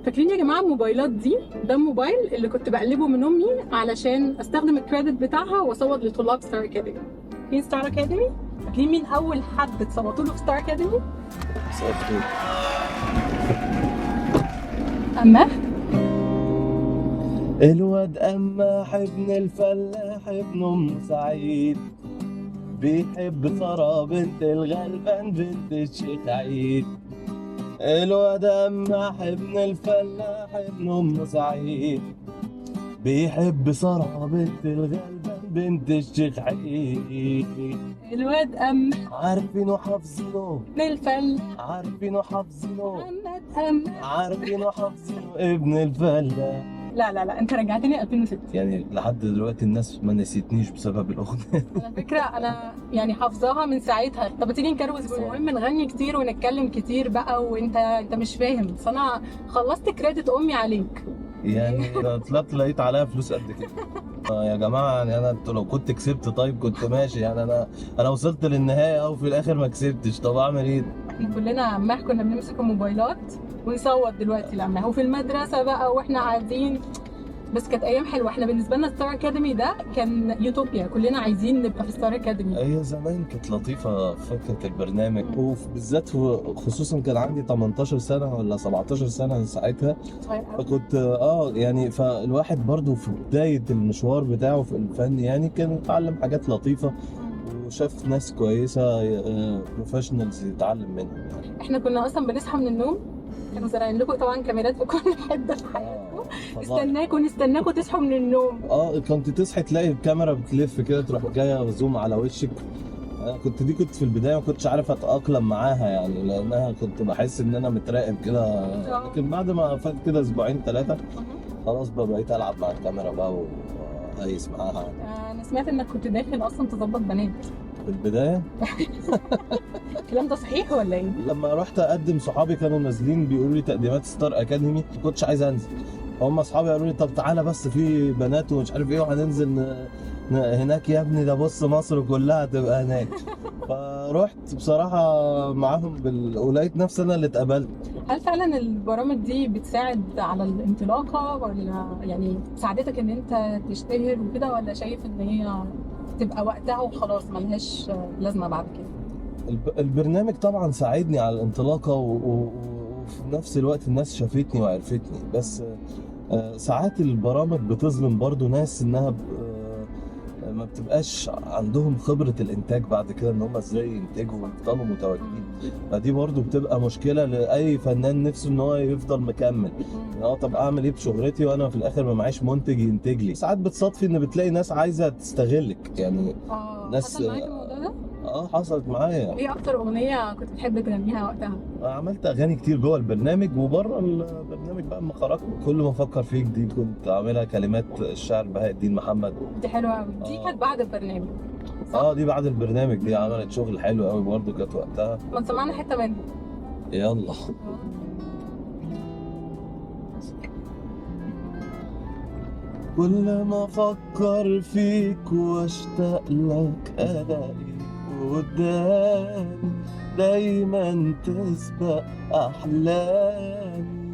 فاكرين يا جماعه الموبايلات دي؟ ده الموبايل اللي كنت بقلبه من امي علشان استخدم الكريدت بتاعها واصوت لطلاب ستار اكاديمي. فين ستار اكاديمي؟ فاكرين مين اول حد اتصوتوا له في ستار اكاديمي؟ مساء الخير. اما الواد قماح ابن الفلاح ابن ام سعيد، بيحب سارة بنت الغلبان بنت الشيخ عيد. الواد قماح ابن الفلاح ابن ام سعيد، بيحب سارة بنت الغلبان بنت الشيخ عيد. الواد عارفينه حافظينه ابن الفل عارفينه حافظينه محمد عارفينه حافظينه ابن الفلاح. لا انت رجعتني 2006. يعني لحد دلوقتي الناس ما نسيتنيش بسبب الأغنية. على فكره انا يعني حافظاها من ساعتها. طب تيجي نكروز، المهم نغني كتير ونتكلم كتير بقى، وانت مش فاهم، بس انا خلصت كريدت امي عليك. يعني أنا طلعت لقيت عليها فلوس قد كده. يا جماعة يعني انتوا لو كنت كسبت طيب كنت ماشي، يعني انا وصلت للنهاية وفي الاخر ما كسبتش، طب اعمل ايه؟ احنا كلنا عمال كنا بنمسك الموبايلات ونصوت دلوقتي لما وفي المدرسه بقى واحنا قاعدين. بس كانت ايام حلوه. احنا بالنسبه لنا ستار اكاديمي ده كان يوتوبيا، كلنا عايزين نبقى في ستار اكاديمي. هي زمان كانت لطيفة فكرة البرنامج، وبالذات خصوصا كان عندي 18 سنة ولا 17 سنة ساعتها. صغير قوي. فكنت يعني فالواحد برضو في بداية المشوار بتاعه في الفن يعني كان اتعلم حاجات لطيفة وشاف ناس كويسة بروفيشنالز يتعلم منهم يعني. احنا كنا اصلا بنصحى من النوم، كانوا زارعين لكم طبعا كاميرات في كل حته في حياتكم. فضايح. نستناكم تصحوا من النوم. كنت تصحي تلاقي الكاميرا بتلف كده تروح جايه زوم على وشك. انا كنت في البدايه ما كنتش عارف اتاقلم معاها يعني، لانها كنت بحس ان انا متراقب كده. لكن بعد ما فات كده اسبوعين ثلاثه خلاص بقى بقيت العب مع الكاميرا بقى واقيس معاها. انا سمعت انك كنت داخل اصلا تظبط بنات. في البدايه الكلام ده صحيح ولا ايه؟ لما رحت اقدم صحابي كانوا نازلين بيقولوا لي تقديمات ستار اكاديمي، ما كنتش عايز انزل. هم اصحابي قالوا لي طب تعالى بس في بنات ومش عارف ايه وهننزل هناك يا ابني، ده بص مصر كلها تبقى هناك. فرحت بصراحة معاهم ولقيت نفسي انا اللي اتقبلت. هل فعلا البرامج دي بتساعد على الانطلاقه، ولا يعني ساعدتك ان انت تشتهر وكده، ولا شايف ان هي تبقى وقتها وخلاص ملهاش لازمه بعد كده؟ البرنامج طبعا ساعدني على الانطلاقة وفي نفس الوقت الناس شافتني وعرفتني. بس ساعات البرامج بتظلم برضو ناس، انها ما بتبقاش عندهم خبرة الانتاج بعد كده ان هم ازاي ينتجوا ويفضلوا متواجدين. فدي برضو بتبقى مشكلة لأي فنان نفسه ان هو يفضل مكمل. طب اعمل ايه بشهرتي وانا في الاخر ما معيش منتج ينتج لي؟ ساعات بتصادفي ان بتلاقي ناس عايزة تستغلك يعني. ناس حصل معاك الموضوع ده؟ حصلت معايا. ايه اكتر اغنيه كنت بتحب تغنيها وقتها؟ عملت اغاني كتير جوه البرنامج وبره البرنامج بقى. اما خرجت كل ما افكر فيك دي كنت عاملها كلمات الشاعر بهاء الدين محمد. دي حلوه قوي. دي كانت بعد البرنامج صح؟ دي بعد البرنامج. دي عملت شغل حلو قوي برضه كانت وقتها. ما سمعنا حته منها. يلا. كل ما افكر فيك واشتاق لك الاقيك قدامي، دايما تسبق احلامي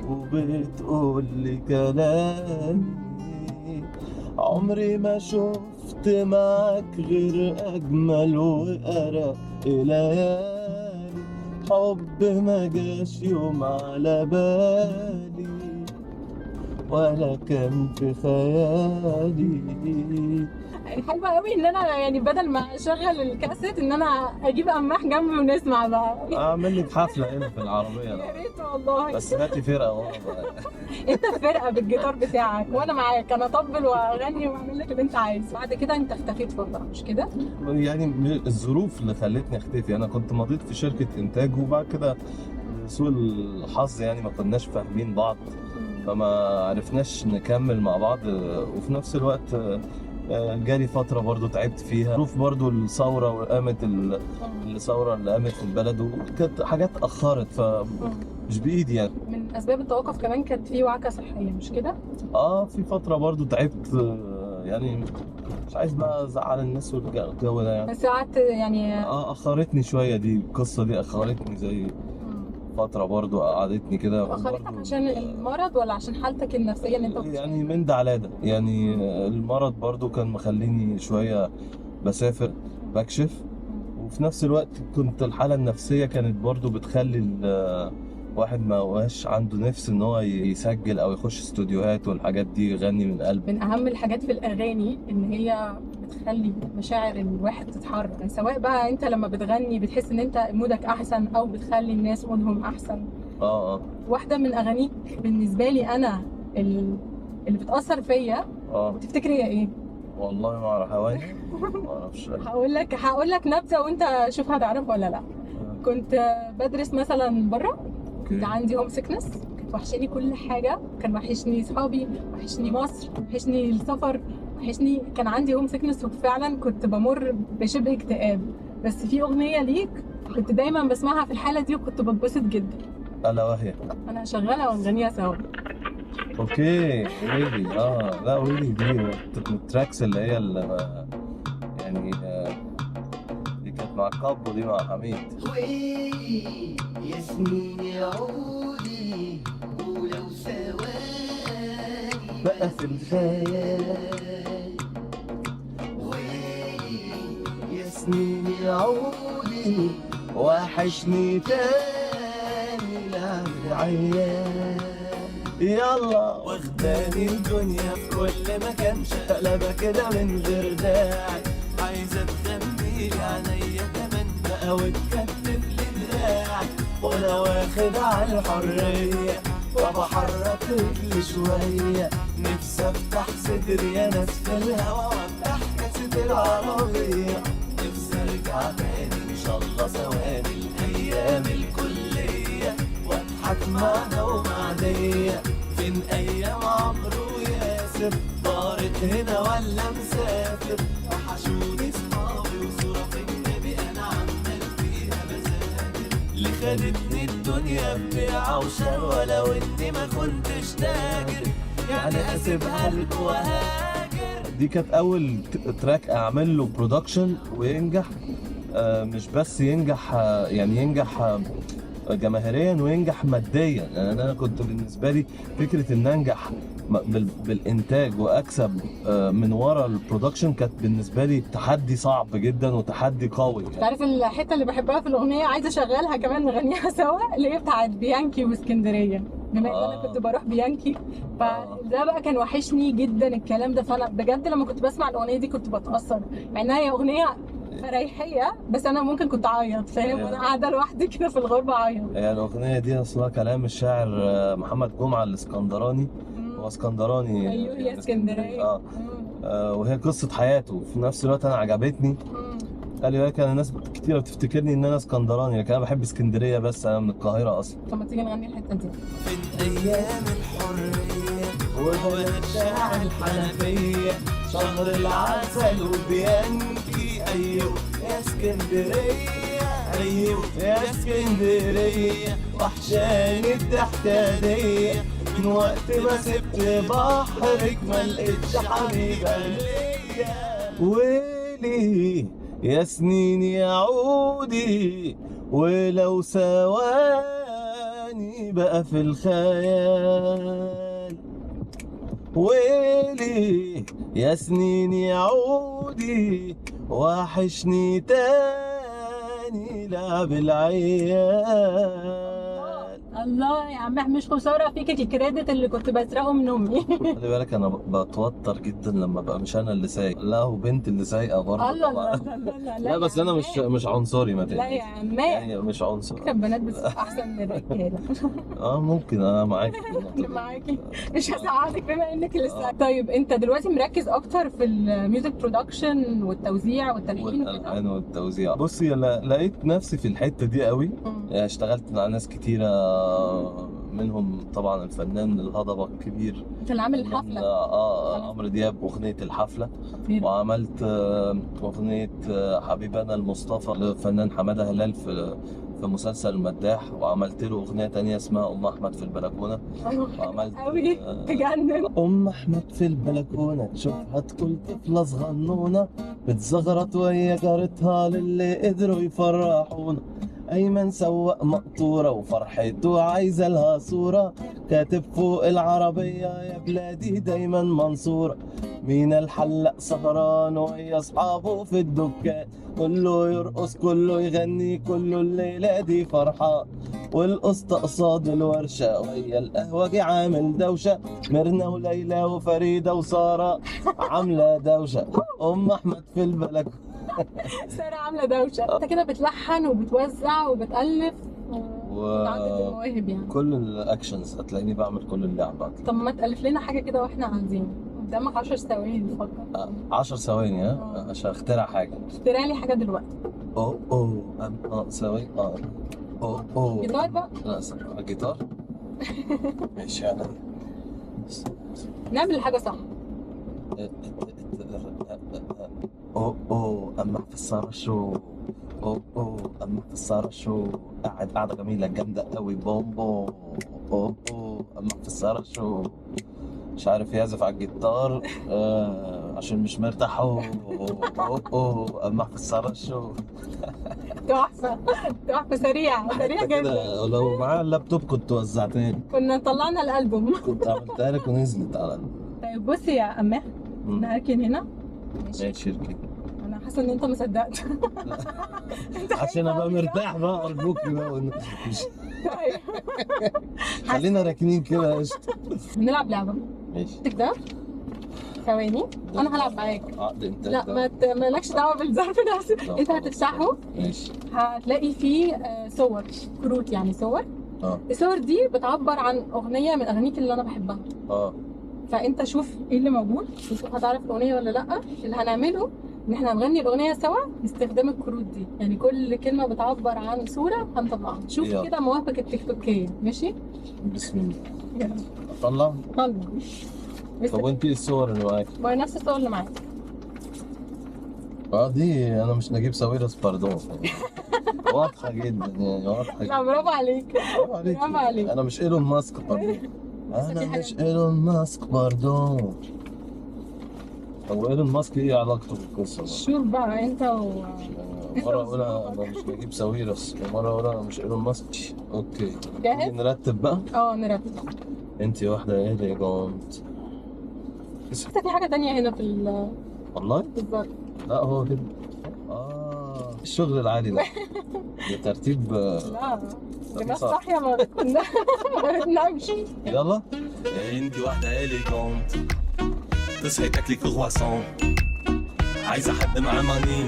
وبتقول لي كلامي. عمري ما شفت معاك غير اجمل وارق ليالي، حب ما جاش يوم على بالي ولا كان في خيالي. يعني حلوه قوي ان انا يعني بدل ما اشغل الكاسيت ان انا اجيب قماح جنبي ونسمع بقى. اعمل لك حفله هنا في العربيه يا بقى. ريت والله. بس هاتي فرقه ورا بقى. انت في فرقه بالجيتار بتاعك وانا معاك، انا اطبل واغني واعمل لك اللي انت عايزه. بعد كده انت اختفيت فتره مش كده؟ يعني الظروف اللي خلتني اختفي، انا كنت مضيت في شركه انتاج وبعد كده سوء الحظ يعني ما كناش فاهمين بعض فما عرفناش نكمل مع بعض. وفي نفس الوقت جالي فترة برضو تعبت فيها، ظروف برضو الثورة وقامت الثورة اللي قامت في البلد وكانت حاجات أخرت فمش بإيدي يعني. من اسباب التوقف كمان كانت في وعكه صحيه مش كده؟ في فترة برضو تعبت يعني مش عايز بقى أزعل الناس والجو ده يعني. بس قعدت يعني أخرتني شوية، دي القصة دي أخرتني زي فتره برضو قعدتني كده اخرتك برضو. عشان المرض ولا عشان حالتك النفسيه اللي انت يعني من ده على ده، يعني المرض برضو كان مخليني شويه بسافر بكشف، وفي نفس الوقت كنت الحالة النفسية كانت برضو بتخلي الواحد ما هواش عنده نفس ان هو يسجل او يخش استوديوهات والحاجات دي يغني من قلبه. من اهم الحاجات في الاغاني ان هي بتخلي مشاعر الواحد تتحرك، يعني سواء بقى انت لما بتغني بتحس ان انت مودك احسن او بتخلي الناس مودهم احسن. اه واحده من اغانيك بالنسبه لي انا اللي بتاثر فيا، اه تفتكري هي ايه؟ والله ما اعرف هواني، ما اعرفش. هقول لك نبذه وانت شوف هتعرف ولا لا. كنت بدرس مثلا بره، كنت عندي هوم سيكنس، كانت وحشاني كل حاجه، كان وحشني اصحابي، وحشني مصر، وحشني السفر، وحشني، كان عندي هوم سيكنس وفعلا كنت بمر بشبه اكتئاب. بس في اغنيه ليك كنت دايما بسمعها في الحاله دي وكنت بتبسط جدا. الا وهي. انا هشغلها ونغنيها سوا. اوكي ويلي. لا ويلي دي من التراكس اللي هي يعني دي كانت مع كابو، دي مع حميد. ويلي يا سنين يا عودي ولو ثواني بقى في الخيال. ويلي يا سنين يا عودي وحشني تاني لعب العيال. يلا واخداني الدنيا في كل مكان، شقلبة كده من غير داعي، عايزة تغنيلي عينيا كمان بقى وتكتف لي دراعي، وانا واخد على الحرية وبحرك رجلي شوية، نفسي افتح صدري يا ناس في الهوا وافتح كاسة العربية، نفسي ارجع تاني ان شاء الله ثواني الايام الكلية، واضحك معنا ومعدية فين ايام عمرو وياسر، طارت هنا ولا مسافر، وحشوني صحابي وصورة في النبي انا عمال فيها بسافر، اللي خدتني الدنيا ببيعة وشروة لو اني ما كنتش تاجر، يعني اسيبها لك وهاجر. دي كانت اول تراك اعمل له برودكشن وينجح، مش بس ينجح، يعني ينجح جماهيريا وينجح ماديا. يعني انا كنت بالنسبه لي فكره ان انجح بالانتاج واكسب من ورا البرودكشن كانت بالنسبه لي تحدي صعب جدا وتحدي قوي. انت عارف الحته اللي بحبها في الاغنيه، عايزه اشغلها كمان نغنيها سوا، اللي هي بتاعت بيانكي واسكندريه، بما ان انا كنت بروح بيانكي، فده بقى كان وحشني جدا الكلام ده. فانا بجد لما كنت بسمع الاغنيه دي كنت بتاثر، مع انها هي اغنيه فريحيه، بس انا ممكن كنت اعيط، فاهم، وانا قاعده لوحدي كده في الغربه اعيط. هي الاغنيه دي اصلها كلام الشاعر محمد جمعه الاسكندراني، هو اسكندراني. ايوه هي اسكندريه. وهي قصه حياته، وفي نفس الوقت انا عجبتني. قال لي بالك انا ناس كتير بتفتكرني ان انا اسكندراني، لكن انا بحب اسكندريه، بس انا من القاهره اصلا. طب ما تيجي نغني الحته دي. من ايام الحريه وبلد شارع الحنفيه، شهر العسل وبيانكي، ايوه يا اسكندريه، ايوه يا اسكندريه، وحشاني التحتانيه، من وقت ما سبت بحرك ما لقيتش حبيبه ليا. ويلي يا سنين يا عودي ولو ثواني بقى في الخيال. ويلي يا سنين يا عودي وحشني تاني لعب العيال. الله يا عم، مش خساره فيك الكريدت اللي كنت بسرقه من امي. خلي بالك انا بتوتر جدا لما بقى مش انا اللي سايق، لا هو بنت اللي سايقه برضه. الله طبعا. لا لا بس انا مش عنصري، ما لا تقلقش. يا عم، يعني مش عنصري. كان بنات بتسوق احسن من الرجاله. ممكن انا معاك. انا معاكي، مش هساعدك بما انك لسه. طيب انت دلوقتي مركز اكتر في الميوزك برودكشن والتوزيع والتلحين والالحان والتوزيع. بصي لقيت نفسي في الحته دي قوي. اشتغلت مع ناس كتيره، منهم طبعا الفنان الهضبه الكبير، انت اللي عامل الحفله. عمرو دياب، اغنيه الحفله. خطير. وعملت اغنيه حبيبنا المصطفى للفنان حماده هلال في مسلسل المداح، وعملت له اغنيه تانية اسمها ام احمد في البلكونه. وعملت قوي تجنن. ام احمد في البلكونه تشوفها تقول طفله صغنونه بتزغرط وهي جارتها للي قدروا يفرحونا، أيمن سواق مقطورة وفرحته عايزة لها صورة، كاتب فوق العربية يا بلادي دايما منصورة. مين الحلق سهران ويا أصحابه في الدكان، كله يرقص كله يغني كله الليلة دي فرحان. والقسط قصاد الورشة ويا القهوجي عامل دوشة، ميرنا وليلى وفريدة وسارة عاملة دوشة. أم أحمد في البلكونة سارة عاملة دوشة. انت كده بتلحن وبتوزع وبتألف وتعدد المواهب يعني. كل الاكشنز هتلاقيني بعمل كل اللعبة. طب ما تألف لنا حاجة كده واحنا قاعدين قدامك 10 ثواني نفكر. 10 ثواني ها عشان اخترع حاجة. اخترع لي حاجة دلوقتي. ثواني. اوه جيتار بقى. لا الجيتار. ماشي يعني. نعمل الحاجة صح. اما في السهرة شو. اما في السهرة شو. قاعدة جميلة جامدة قوي بومبو. اما في السهرة شو. مش عارف يعزف على الجيتار عشان مش مرتاح. اما في السهرة شو. تحفة تحفة. سريع جدا. كده لو معايا اللابتوب كنت وزعتها. كنا طلعنا الألبوم. كنت عملتها لك ونزلت على طيب بص يا أماح، أنا هركن هنا. ماشي اركن. أنا حاسة إن أنت ما صدقت. عشان ابقى مرتاح بقى ارجوك بقى مش طيب خلينا راكنين كده قشطة. بنلعب لعبة. ماشي. تقدر؟ ثواني أنا هلعب معاك. عقد انت. لا مالكش دعوة بالظرف ده. أنت هتفتحه ماشي. هتلاقي فيه صور، كروت يعني صور. الصور دي بتعبر عن أغنية من أغانيك اللي أنا بحبها. فأنت شوف إيه اللي موجود وشوف هتعرف الأغنية ولا لأ. اللي هنعمله إن إحنا هنغني الأغنية سوا باستخدام الكروت دي، يعني كل كلمة بتعبر عن صورة هنطلعها. شوف كده مواهبك التيك توكية. ماشي؟ بسم الله. يلا طلع. طلع. طب وانت ايه الصور اللي معاك؟ ما نفس الصور اللي معاك. دي انا مش نجيب ساويرس باردون. واضحة جدا يعني واضحة لا برافو عليك. برافو عليك. انا مش ايلون ماسك باردون. انا مش ايلون ماسك باردون. طب ايلون ماسك ايه علاقته بالقصة بقى؟ شوف بقى انت مرة اقول انا مش نجيب ساويرس ومرة اقول انا مش ايلون ماسك. اوكي. جاهز؟ نرتب بقى؟ نرتب. انت واحدة اليجونت. لسه في حاجة تانية هنا في والله؟ بالظبط. لا هو كده. الشغل العالي ده. بترتيب. لا الناس صاحية ما بننامش. يلا. انت واحدة اليجونت، تصحي تاكلي كرواسون، عايزة حد معاه ماني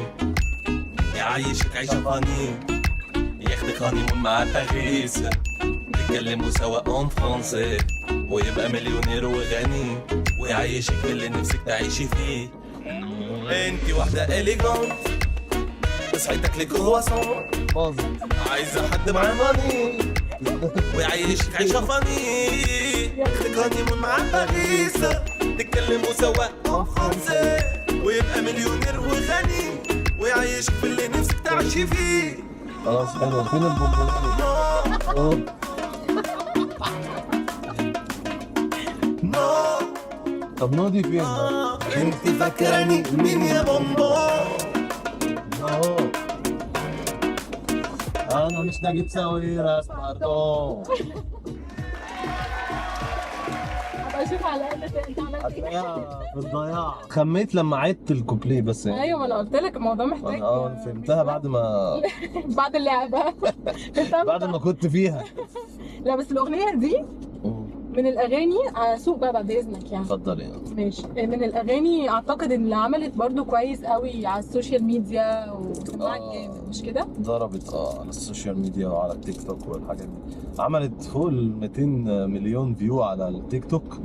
يعيشك عيشة فاني، ياخدك هانيمون مع باريس، تتكلموا سوا اون فرونسي، ويبقى مليونير وغني ويعيشك في اللي نفسك تعيشي فيه. انت واحدة اليجونت، تصحي تاكلي كرواسون، عايزة حد معاه ماني ويعيشك عيشة فاني، ياخدك هانيمون مع باريس، تتكلموا سوا اون فرونسي، ويبقى مليونير وغني ويعيشك في اللي نفسك تعيشي فيه. خلاص حلو. فين البومبون؟ طب نودي فين؟ انت فاكراني مين يا بومبون؟ انا مش نجيب ساويرس باردون. اشوف على الاقل انت عملت هتلاقيها في الضياع. خميت لما عدت الكوبليه بس يعني. ايوه ما انا قلت لك الموضوع محتاج. فهمتها بعد ما بعد اللعبه. بعد ما كنت فيها. لا بس الاغنيه دي من الاغاني. سوق بقى بعد اذنك يعني. اتفضل يعني. ماشي. من الاغاني اعتقد ان اللي عملت برضو كويس قوي على السوشيال ميديا وسمعت جامد مش كده؟ ضربت على السوشيال ميديا وعلى التيك توك والحاجات دي. عملت فوق ال 200 مليون فيو على التيك توك.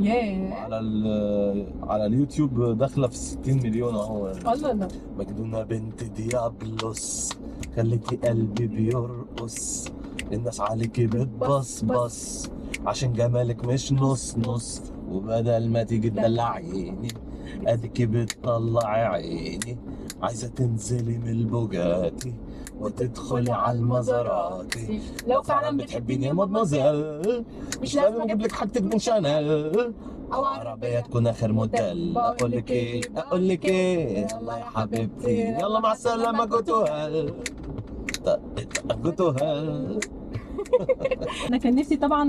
على اليوتيوب داخله في 60 مليون اهو. الله. مجنونه بنت ديابلوس، خليتي قلبي بيرقص، الناس عليكي بتبصبص عشان جمالك مش نص نص، وبدل ما تيجي تدلعيني اديكي بتطلعي عيني، عايزه تنزلي من البوجاتي وتدخلي على المزاراتي. لو فعلا بتحبيني يا مدمزيل مش لازم اجيب لك حاجتك من شانيل او عربيه تكون اخر موديل. اقول لك ايه يلا يا حبيبتي يلا مع السلامه كنتوا غتوها. انا كان نفسي طبعا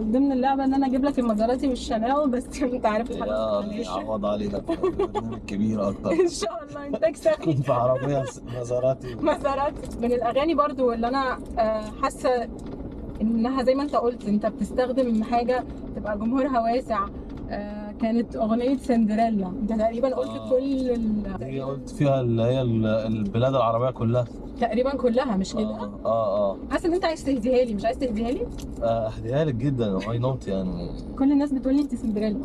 ضمن اللعبه ان انا اجيب لك المزاراتي والشانيل، بس انت عارف يا معلش. عوض علينا برنامج كبير اكتر. ان شاء الله انتاج سخي. كنت في عربيه مزاراتي. مزاراتي من الاغاني برضو اللي انا حاسه انها زي ما انت قلت، انت بتستخدم حاجه تبقى جمهورها واسع. كانت اغنيه سندريلا، انت تقريبا قلت كل هي قلت فيها اللي هي البلاد العربيه كلها تقريبا كلها، مش كده؟ حاسه ان انت عايز تهديها لي، مش عايز تهديها لي؟ اهديها لك جدا، واي نوت يعني. كل الناس بتقول لي انت سندريلا.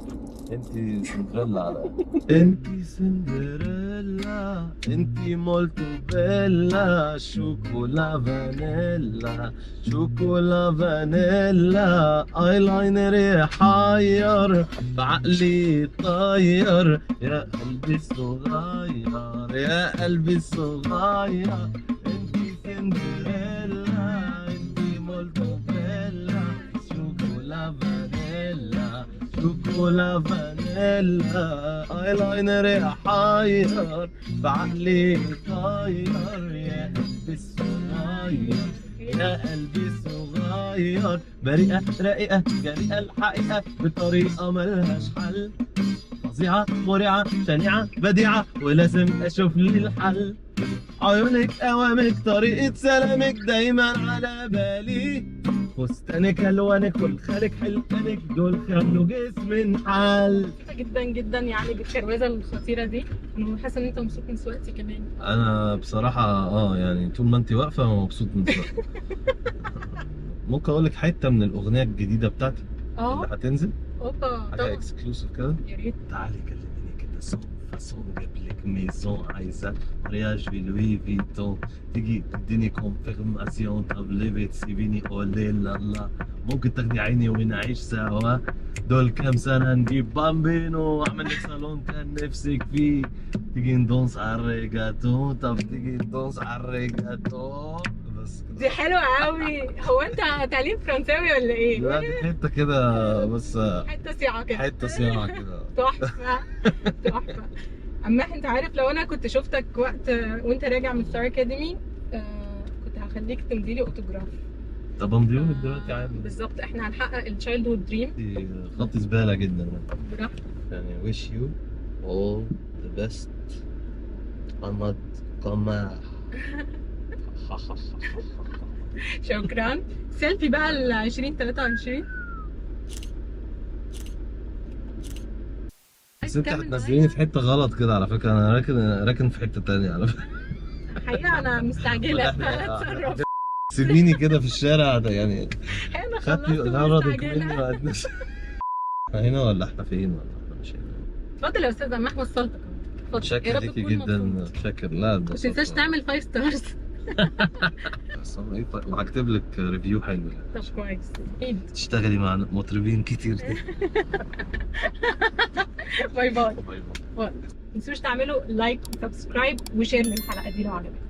انت سندريلا على انت سندريلا، انت مولتو بيلا، شوكولا فانيلا، شوكولا فانيلا، ايلاينر يحير بعقلي طير، يا قلبي الصغير يا قلبي الصغير. انت سندريلا، انت مولتو بيلا، شوكولا فانيلا، شوكولا فانيلا، ايلاينر يحير بعقلي طاير، يا قلبي الصغير يا قلبي الصغير. بريئة رقيقة جريئة الحقيقة بطريقة ملهاش حل، فظيعة مريعة شنيعة بديعة ولازم اشوف لي الحل. عيونك اوامك طريقة سلامك دايما على بالي، فستانك الوانك والخالك حلقانك دول خلوا جسمي انحل. جدا جدا يعني بالكروزه الخطيره دي، انا حاسه ان انت مبسوط من سواقتي كمان. انا بصراحه يعني طول ما انت واقفه مبسوط من سواقتك. ممكن اقول لك حته من الاغنيه الجديده بتاعتي اللي هتنزل؟ اوبا حاجه اكسكلوسيف كده. يا ريت. تعالي كلميني كده صون فاصون، جاب لك ميزون، عايزه مارياج في لوي فيتون، تيجي تديني كونفيرماسيون، طب ليه بتسيبيني قولي لا، ممكن تاخدي عيني ونعيش سوا، دول كام سنه نجيب بامبينو، واعمل لك صالون كان نفسك فيه، تيجي ندونس على الريجاتون، طب تيجي ندونس على الريجاتون. بس كده. دي حلوه قوي. هو انت تعليم فرنساوي ولا ايه؟ لا دي حته كده بس، حته صياعه كده. حته صياعه كده. تحفه تحفه. اما انت عارف لو انا كنت شفتك وانت راجع من ستار اكاديمي، كنت هخليك تمضي لي اوتوجراف. طب امضيهولك دلوقتي عادي. بالظبط، احنا هنحقق التشايلد هود دريم. دي خط زباله جدا براحتك. يعني. wish you all the best أحمد قماح. شكرا. سيلفي بقى ال 2023. بس انت هتنزليني في حته غلط كده على فكره، انا راكن في حته تانية على فكره. الحقيقه انا مستعجله فاتصرف. سيبيني كده في الشارع ده يعني. انا خدتي خلصت غرضك مني مستعجله. وقدناش. احنا هنا ولا احنا فين ولا احنا مش هنا؟ اتفضل يا استاذ محمد سلطه. اتفضل. شاكر ليكي جدا، شاكر. لا ما تنساش تعمل 5 ستارز. وهكتب لك ريفيو حلو يعني. طب كويس. اكيد. تشتغلي مع مطربين كتير. باي باي. ما تنسوش تعملوا لايك وسبسكرايب وشير للحلقه دي لو عجبتكم.